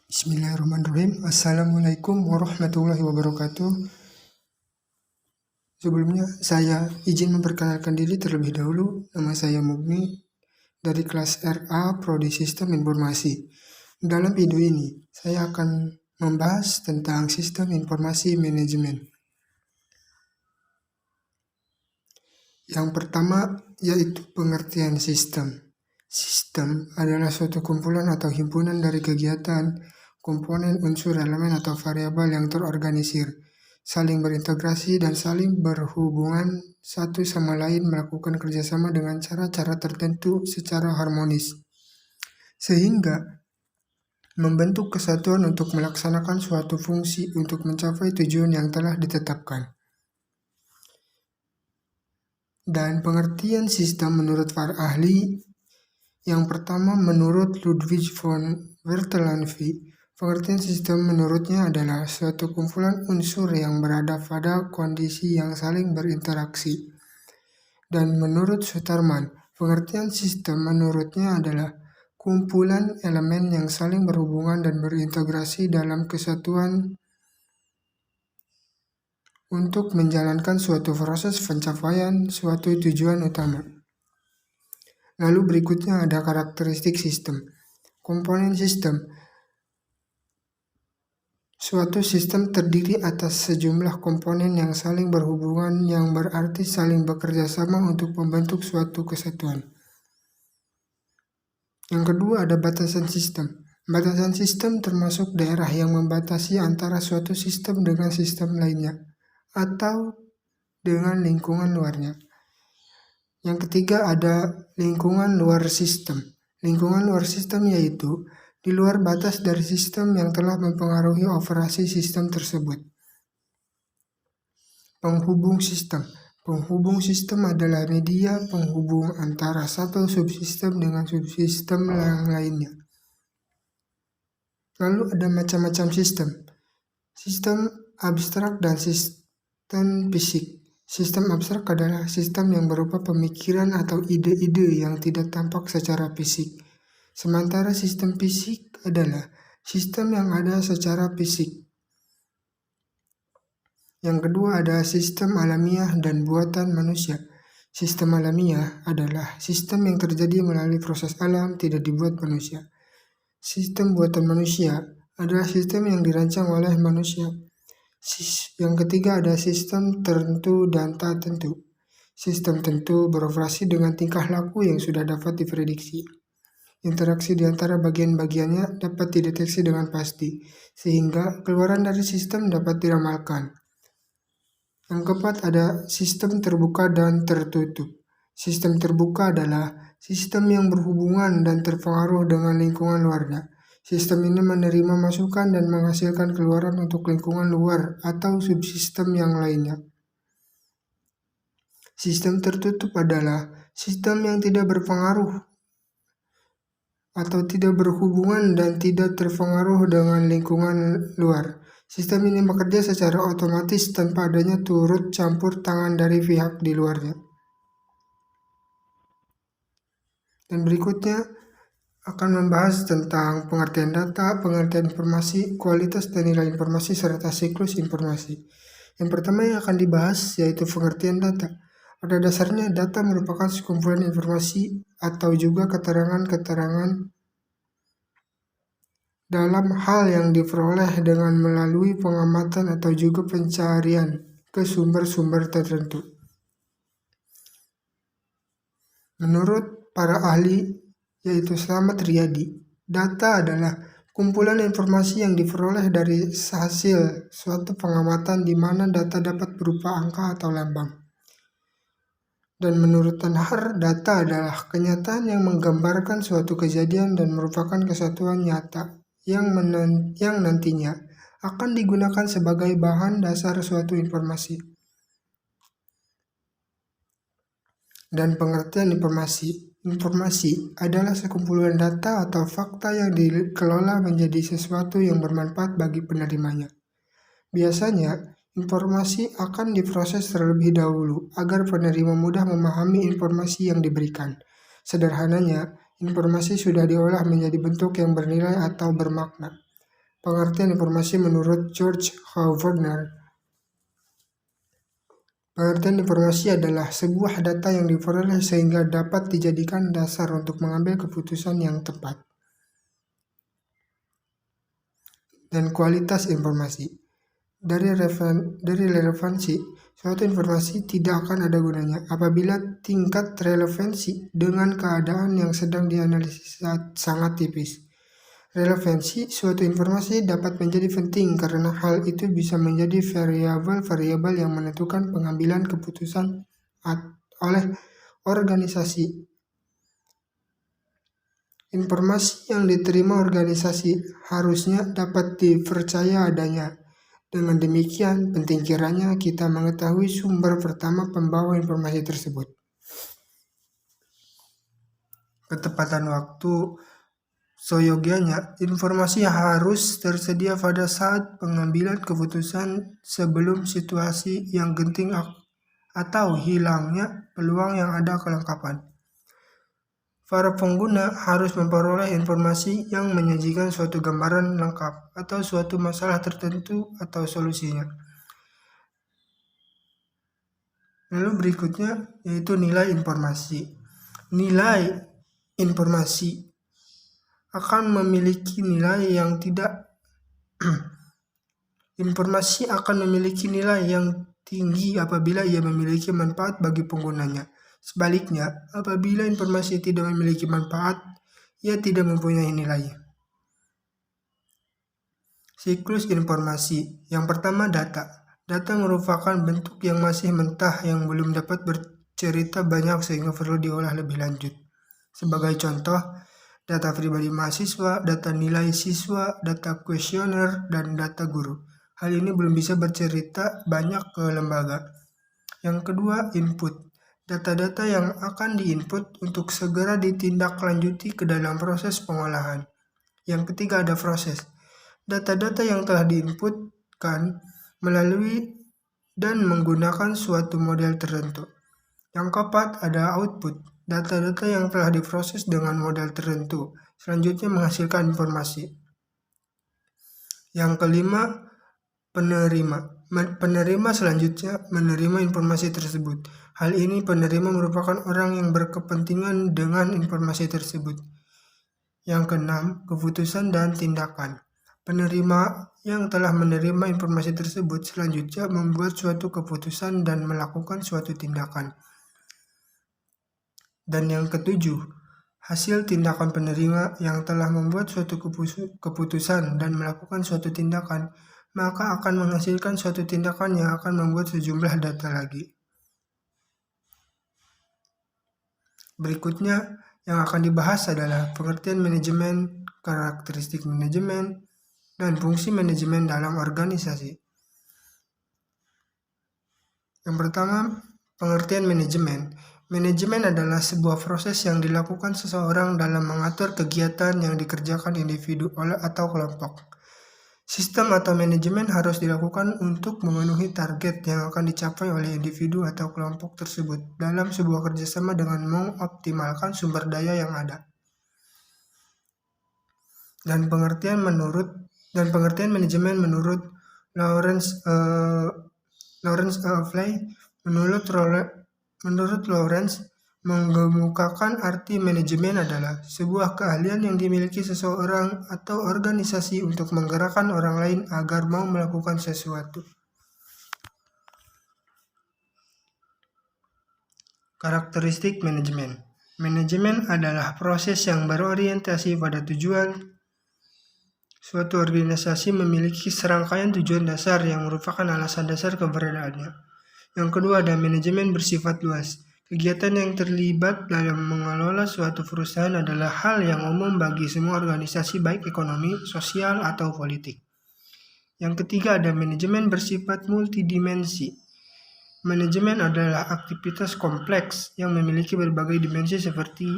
Bismillahirrahmanirrahim. Assalamualaikum warahmatullahi wabarakatuh. Sebelumnya saya izin memperkenalkan diri terlebih dahulu. Nama saya Mugni dari kelas RA Prodi Sistem Informasi. Dalam video ini saya akan membahas tentang sistem informasi manajemen. Yang pertama yaitu pengertian sistem. Sistem adalah suatu kumpulan atau himpunan dari kegiatan, komponen, unsur, elemen, atau variabel yang terorganisir, saling berintegrasi dan saling berhubungan satu sama lain, melakukan kerjasama dengan cara-cara tertentu secara harmonis, sehingga membentuk kesatuan untuk melaksanakan suatu fungsi untuk mencapai tujuan yang telah ditetapkan. Dan pengertian sistem menurut para ahli, yang pertama menurut Ludwig von Bertalanffy, pengertian sistem menurutnya adalah suatu kumpulan unsur yang berada pada kondisi yang saling berinteraksi. Dan menurut Sutarman, pengertian sistem menurutnya adalah kumpulan elemen yang saling berhubungan dan berintegrasi dalam kesatuan untuk menjalankan suatu proses pencapaian suatu tujuan utama. Lalu berikutnya ada karakteristik sistem. Komponen sistem. Suatu sistem terdiri atas sejumlah komponen yang saling berhubungan, yang berarti saling bekerja sama untuk membentuk suatu kesatuan. Yang kedua ada batasan sistem. Batasan sistem termasuk daerah yang membatasi antara suatu sistem dengan sistem lainnya atau dengan lingkungan luarnya. Yang ketiga ada lingkungan luar sistem. Lingkungan luar sistem yaitu di luar batas dari sistem yang telah mempengaruhi operasi sistem tersebut. Penghubung sistem. Penghubung sistem adalah media penghubung antara satu subsistem dengan subsistem yang lainnya. Lalu ada macam-macam sistem. Sistem abstrak dan sistem fisik. Sistem abstrak adalah sistem yang berupa pemikiran atau ide-ide yang tidak tampak secara fisik. Sementara sistem fisik adalah sistem yang ada secara fisik. Yang kedua ada sistem alamiah dan buatan manusia. Sistem alamiah adalah sistem yang terjadi melalui proses alam, tidak dibuat manusia. Sistem buatan manusia adalah sistem yang dirancang oleh manusia. Yang ketiga ada sistem tentu dan tak tentu. Sistem tentu beroperasi dengan tingkah laku yang sudah dapat diprediksi. Interaksi di antara bagian-bagiannya dapat dideteksi dengan pasti, sehingga keluaran dari sistem dapat diramalkan. Yang keempat ada sistem terbuka dan tertutup. Sistem terbuka adalah sistem yang berhubungan dan terpengaruh dengan lingkungan luarnya. Sistem ini menerima masukan dan menghasilkan keluaran untuk lingkungan luar atau subsistem yang lainnya. Sistem tertutup adalah sistem yang tidak berpengaruh atau tidak berhubungan dan tidak terpengaruh dengan lingkungan luar. Sistem ini bekerja secara otomatis tanpa adanya turut campur tangan dari pihak di luarnya. Dan berikutnya akan membahas tentang pengertian data, pengertian informasi, kualitas dan nilai informasi, serta siklus informasi. Yang pertama yang akan dibahas yaitu pengertian data. Pada dasarnya data merupakan sekumpulan informasi atau juga keterangan-keterangan dalam hal yang diperoleh dengan melalui pengamatan atau juga pencarian ke sumber-sumber tertentu. Menurut para ahli yaitu Slamet Riyadi, data adalah kumpulan informasi yang diperoleh dari hasil suatu pengamatan di mana data dapat berupa angka atau lambang. Dan menurut Tanhar, data adalah kenyataan yang menggambarkan suatu kejadian dan merupakan kesatuan nyata yang nantinya akan digunakan sebagai bahan dasar suatu informasi. Dan pengertian informasi. Informasi adalah sekumpulan data atau fakta yang dikelola menjadi sesuatu yang bermanfaat bagi penerimanya. Biasanya, informasi akan diproses terlebih dahulu agar penerima mudah memahami informasi yang diberikan. Sederhananya, informasi sudah diolah menjadi bentuk yang bernilai atau bermakna. Pengertian informasi menurut George Wagner. Pengertian informasi adalah sebuah data yang diperoleh sehingga dapat dijadikan dasar untuk mengambil keputusan yang tepat. Dan kualitas informasi. Dari relevansi, suatu informasi tidak akan ada gunanya apabila tingkat relevansi dengan keadaan yang sedang dianalisis sangat tipis. Relevansi suatu informasi dapat menjadi penting karena hal itu bisa menjadi variabel-variabel yang menentukan pengambilan keputusan oleh organisasi. Informasi yang diterima organisasi harusnya dapat dipercaya adanya. Dengan demikian, penting kiranya kita mengetahui sumber pertama pembawa informasi tersebut. Ketepatan waktu. Seyogianya, informasi harus tersedia pada saat pengambilan keputusan sebelum situasi yang genting atau hilangnya peluang yang ada kelengkapan. Para pengguna harus memperoleh informasi yang menyajikan suatu gambaran lengkap atau suatu masalah tertentu atau solusinya. Lalu berikutnya yaitu nilai informasi. Nilai informasi akan memiliki nilai yang tidak informasi akan memiliki nilai yang tinggi apabila ia memiliki manfaat bagi penggunanya. Sebaliknya, apabila informasi tidak memiliki manfaat, ia tidak mempunyai nilai. Siklus informasi. Yang pertama, data. Data merupakan bentuk yang masih mentah yang belum dapat bercerita banyak sehingga perlu diolah lebih lanjut. Sebagai contoh, data pribadi mahasiswa, data nilai siswa, data kuesioner, dan data guru. Hal ini belum bisa bercerita banyak ke lembaga. Yang kedua, input. Data-data yang akan diinput untuk segera ditindaklanjuti ke dalam proses pengolahan. Yang ketiga, ada proses. Data-data yang telah diinputkan melalui dan menggunakan suatu model tertentu. Yang keempat, ada output. Data-data yang telah diproses dengan model tertentu, selanjutnya menghasilkan informasi. Yang kelima, penerima. Penerima selanjutnya menerima informasi tersebut. Hal ini penerima merupakan orang yang berkepentingan dengan informasi tersebut. Yang keenam, keputusan dan tindakan. Penerima yang telah menerima informasi tersebut selanjutnya membuat suatu keputusan dan melakukan suatu tindakan. Dan yang ketujuh, hasil tindakan penerima yang telah membuat suatu keputusan dan melakukan suatu tindakan, maka akan menghasilkan suatu tindakan yang akan membuat sejumlah data lagi. Berikutnya yang akan dibahas adalah pengertian manajemen, karakteristik manajemen, dan fungsi manajemen dalam organisasi. Yang pertama, pengertian manajemen. Manajemen adalah sebuah proses yang dilakukan seseorang dalam mengatur kegiatan yang dikerjakan individu atau kelompok. Sistem atau manajemen harus dilakukan untuk memenuhi target yang akan dicapai oleh individu atau kelompok tersebut dalam sebuah kerjasama dengan mengoptimalkan sumber daya yang ada. Dan pengertian manajemen menurut Lawrence Flay, Menurut Lawrence, mengemukakan arti manajemen adalah sebuah keahlian yang dimiliki seseorang atau organisasi untuk menggerakkan orang lain agar mau melakukan sesuatu. Karakteristik manajemen. Manajemen adalah proses yang berorientasi pada tujuan. Suatu organisasi memiliki serangkaian tujuan dasar yang merupakan alasan dasar keberadaannya. Yang kedua, ada manajemen bersifat luas. Kegiatan yang terlibat dalam mengelola suatu perusahaan adalah hal yang umum bagi semua organisasi baik ekonomi, sosial, atau politik. Yang ketiga, ada manajemen bersifat multidimensi. Manajemen adalah aktivitas kompleks yang memiliki berbagai dimensi seperti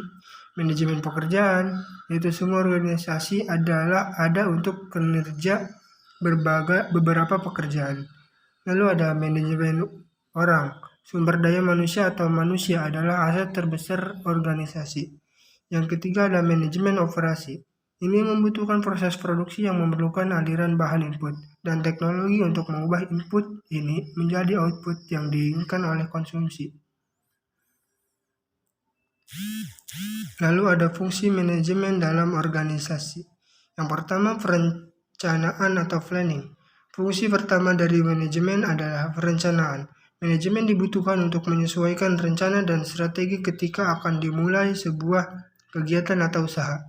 manajemen pekerjaan, yaitu semua organisasi ada untuk kinerja beberapa pekerjaan. Lalu ada manajemen orang. Sumber daya manusia atau manusia adalah aset terbesar organisasi. Yang ketiga ada manajemen operasi. Ini membutuhkan proses produksi yang memerlukan aliran bahan input dan teknologi untuk mengubah input ini menjadi output yang diinginkan oleh konsumsi. Lalu ada fungsi manajemen dalam organisasi. Yang pertama, perencanaan atau planning. Fungsi pertama dari manajemen adalah perencanaan. Manajemen dibutuhkan untuk menyesuaikan rencana dan strategi ketika akan dimulai sebuah kegiatan atau usaha.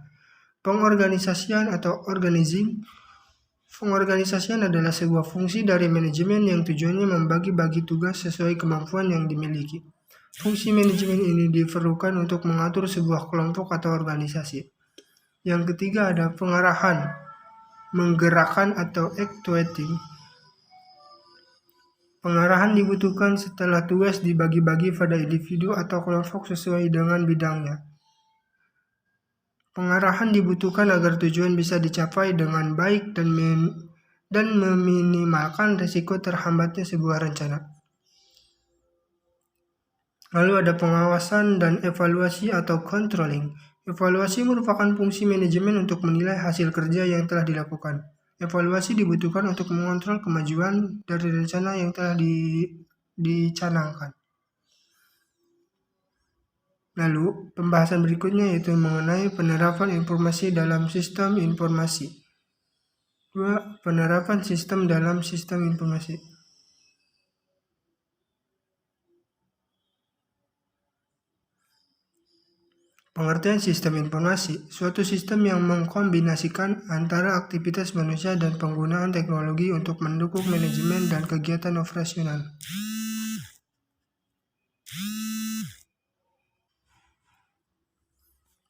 Pengorganisasian atau organizing. Pengorganisasian adalah sebuah fungsi dari manajemen yang tujuannya membagi-bagi tugas sesuai kemampuan yang dimiliki. Fungsi manajemen ini diperlukan untuk mengatur sebuah kelompok atau organisasi. Yang ketiga ada pengarahan, menggerakkan atau actuating. Pengarahan dibutuhkan setelah tugas dibagi-bagi pada individu atau kelompok sesuai dengan bidangnya. Pengarahan dibutuhkan agar tujuan bisa dicapai dengan baik dan meminimalkan risiko terhambatnya sebuah rencana. Lalu ada pengawasan dan evaluasi atau controlling. Evaluasi merupakan fungsi manajemen untuk menilai hasil kerja yang telah dilakukan. Evaluasi dibutuhkan untuk mengontrol kemajuan dari rencana yang telah dicanangkan. Lalu, pembahasan berikutnya yaitu mengenai penerapan informasi dalam sistem informasi. 2. Penerapan sistem dalam sistem informasi. Pengertian sistem informasi, suatu sistem yang mengkombinasikan antara aktivitas manusia dan penggunaan teknologi untuk mendukung manajemen dan kegiatan operasional.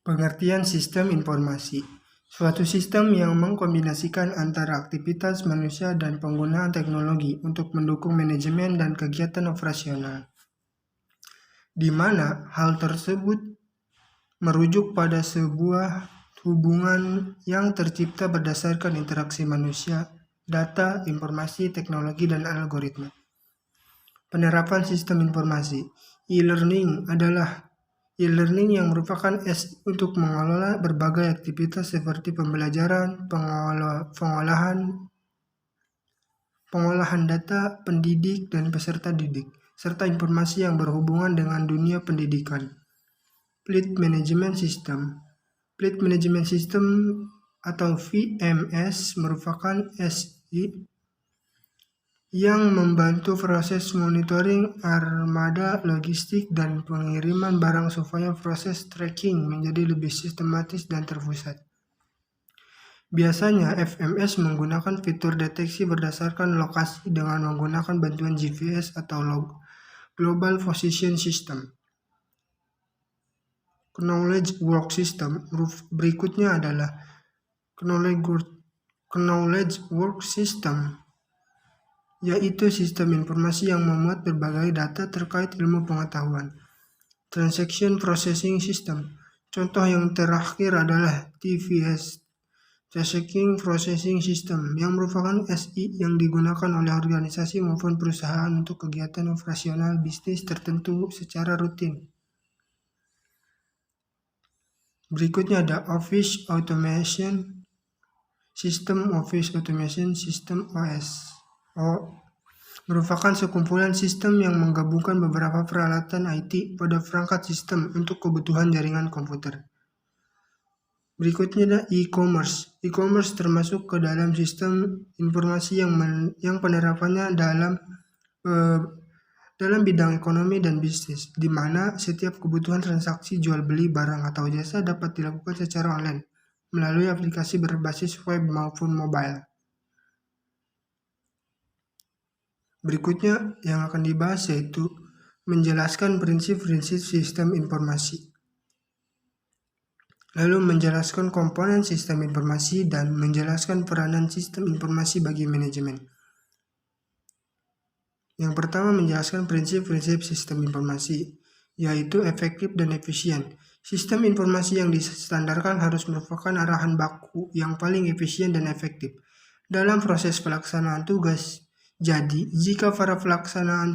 Pengertian sistem informasi, suatu sistem yang mengkombinasikan antara aktivitas manusia dan penggunaan teknologi untuk mendukung manajemen dan kegiatan operasional, di mana hal tersebut merujuk pada sebuah hubungan yang tercipta berdasarkan interaksi manusia, data, informasi, teknologi, dan algoritma. Penerapan sistem informasi. E-learning adalah e-learning yang merupakan untuk mengelola berbagai aktivitas seperti pembelajaran, pengolahan data, pendidik, dan peserta didik, serta informasi yang berhubungan dengan dunia pendidikan. Fleet Management System. Fleet Management System atau VMS merupakan SI yang membantu proses monitoring armada logistik dan pengiriman barang supaya proses tracking menjadi lebih sistematis dan terpusat. Biasanya FMS menggunakan fitur deteksi berdasarkan lokasi dengan menggunakan bantuan GPS atau Global Position System. Knowledge Work System. Berikutnya adalah Knowledge Work System, yaitu sistem informasi yang memuat berbagai data terkait ilmu pengetahuan. Transaction Processing System. Contoh yang terakhir adalah TPS, Transaction Processing System, yang merupakan SI yang digunakan oleh organisasi maupun perusahaan untuk kegiatan operasional bisnis tertentu secara rutin. Berikutnya ada Office Automation System. Office Automation System OS merupakan sekumpulan sistem yang menggabungkan beberapa peralatan IT pada perangkat sistem untuk kebutuhan jaringan komputer. Berikutnya ada e-commerce. E-commerce termasuk ke dalam sistem informasi yang penerapannya dalam bidang ekonomi dan bisnis, di mana setiap kebutuhan transaksi jual beli barang atau jasa dapat dilakukan secara online melalui aplikasi berbasis web maupun mobile. Berikutnya yang akan dibahas yaitu menjelaskan prinsip-prinsip sistem informasi. Lalu menjelaskan komponen sistem informasi dan menjelaskan peranan sistem informasi bagi manajemen. Yang pertama, menjelaskan prinsip-prinsip sistem informasi, yaitu efektif dan efisien. Sistem informasi yang distandarkan harus merupakan arahan baku yang paling efisien dan efektif dalam proses pelaksanaan tugas. Jadi, jika para pelaksanaan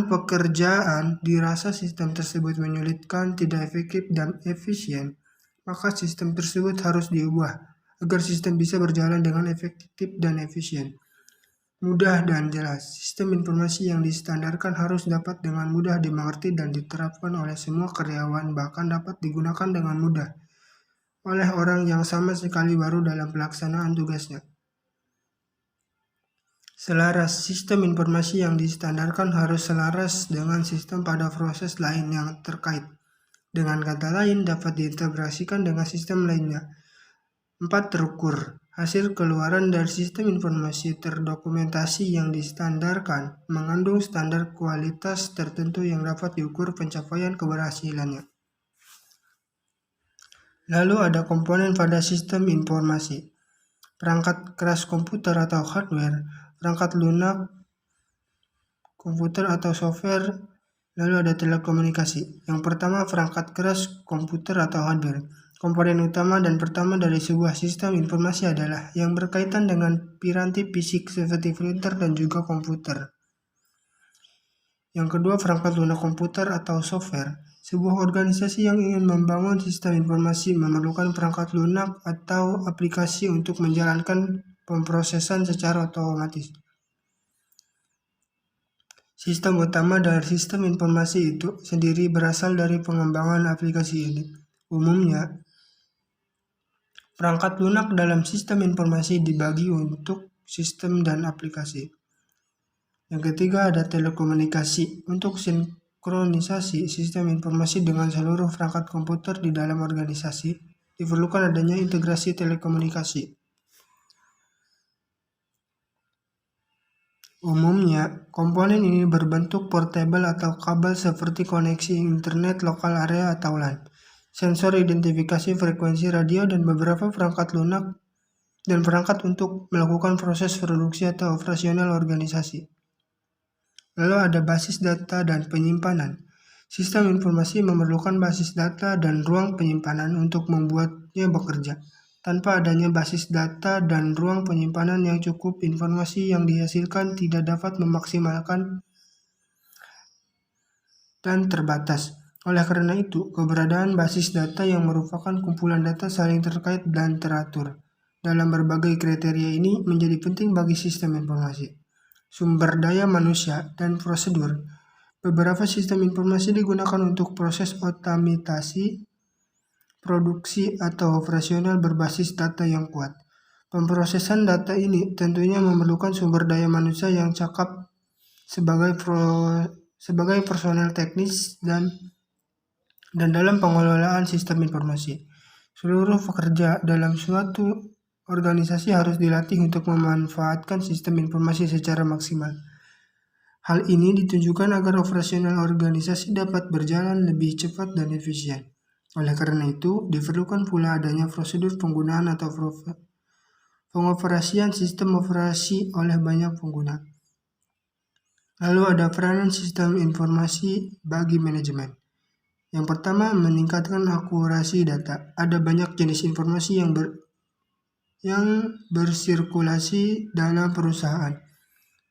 pekerjaan dirasa sistem tersebut menyulitkan, tidak efektif dan efisien, maka sistem tersebut harus diubah agar sistem bisa berjalan dengan efektif dan efisien, mudah dan jelas. Sistem informasi yang distandarkan harus dapat dengan mudah dimengerti dan diterapkan oleh semua karyawan, bahkan dapat digunakan dengan mudah oleh orang yang sama sekali baru dalam pelaksanaan tugasnya. Selaras, sistem informasi yang distandarkan harus selaras dengan sistem pada proses lain yang terkait. Dengan kata lain, dapat diintegrasikan dengan sistem lainnya. 4. Terukur. Hasil keluaran dari sistem informasi terdokumentasi yang distandarkan mengandung standar kualitas tertentu yang dapat diukur pencapaian keberhasilannya. Lalu ada komponen pada sistem informasi. Perangkat keras komputer atau hardware, perangkat lunak komputer atau software, lalu ada telekomunikasi. Yang pertama, perangkat keras komputer atau hardware. Komponen utama dan pertama dari sebuah sistem informasi adalah yang berkaitan dengan piranti fisik seperti printer dan juga komputer. Yang kedua, perangkat lunak komputer atau software. Sebuah organisasi yang ingin membangun sistem informasi memerlukan perangkat lunak atau aplikasi untuk menjalankan pemrosesan secara otomatis. Sistem utama dari sistem informasi itu sendiri berasal dari pengembangan aplikasi ini. Umumnya, perangkat lunak dalam sistem informasi dibagi untuk sistem dan aplikasi. Yang ketiga ada telekomunikasi. Untuk sinkronisasi sistem informasi dengan seluruh perangkat komputer di dalam organisasi, diperlukan adanya integrasi telekomunikasi. Umumnya, komponen ini berbentuk portable atau kabel seperti koneksi internet lokal area atau LAN, sensor identifikasi frekuensi radio, dan beberapa perangkat lunak dan perangkat untuk melakukan proses produksi atau operasional organisasi. Lalu ada basis data dan penyimpanan. Sistem informasi memerlukan basis data dan ruang penyimpanan untuk membuatnya bekerja. Tanpa adanya basis data dan ruang penyimpanan yang cukup, informasi yang dihasilkan tidak dapat memaksimalkan dan terbatas. Oleh karena itu, keberadaan basis data yang merupakan kumpulan data saling terkait dan teratur dalam berbagai kriteria ini menjadi penting bagi sistem informasi. Sumber daya manusia dan prosedur. Beberapa sistem informasi digunakan untuk proses otomatisasi, produksi, atau operasional berbasis data yang kuat. Pemrosesan data ini tentunya memerlukan sumber daya manusia yang cakap sebagai personel teknis dan dalam pengelolaan sistem informasi. Seluruh pekerja dalam suatu organisasi harus dilatih untuk memanfaatkan sistem informasi secara maksimal. Hal ini ditujukan agar operasional organisasi dapat berjalan lebih cepat dan efisien. Oleh karena itu, diperlukan pula adanya prosedur penggunaan atau pengoperasian sistem operasi oleh banyak pengguna. Lalu ada peranan sistem informasi bagi manajemen. Yang pertama, meningkatkan akurasi data. Ada banyak jenis informasi yang bersirkulasi dalam perusahaan.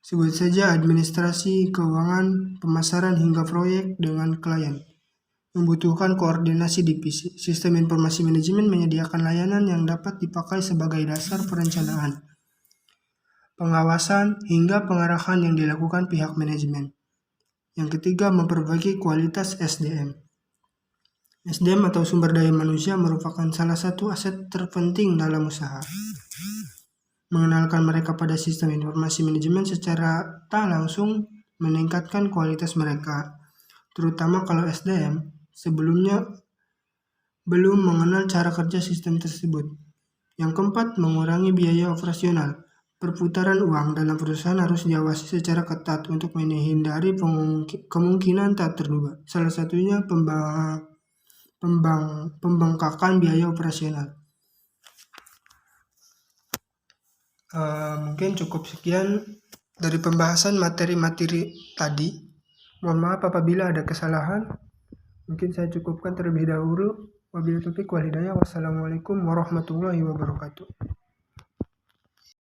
Sebut saja administrasi, keuangan, pemasaran, hingga proyek dengan klien. Membutuhkan koordinasi divisi. Sistem informasi manajemen menyediakan layanan yang dapat dipakai sebagai dasar perencanaan, pengawasan, hingga pengarahan yang dilakukan pihak manajemen. Yang ketiga, memperbaiki kualitas SDM. SDM atau sumber daya manusia merupakan salah satu aset terpenting dalam usaha. Mengenalkan mereka pada sistem informasi manajemen secara tak langsung meningkatkan kualitas mereka, terutama kalau SDM sebelumnya belum mengenal cara kerja sistem tersebut. Yang keempat, mengurangi biaya operasional. Perputaran uang dalam perusahaan harus diawasi secara ketat untuk menghindari kemungkinan tak terduga. Salah satunya pembengkakan biaya operasional. Mungkin cukup sekian dari pembahasan materi-materi tadi. Mohon maaf apabila ada kesalahan. Mungkin saya cukupkan terlebih dahulu. Wabillahi taufiq wal hidayah. Wassalamualaikum warahmatullahi wabarakatuh.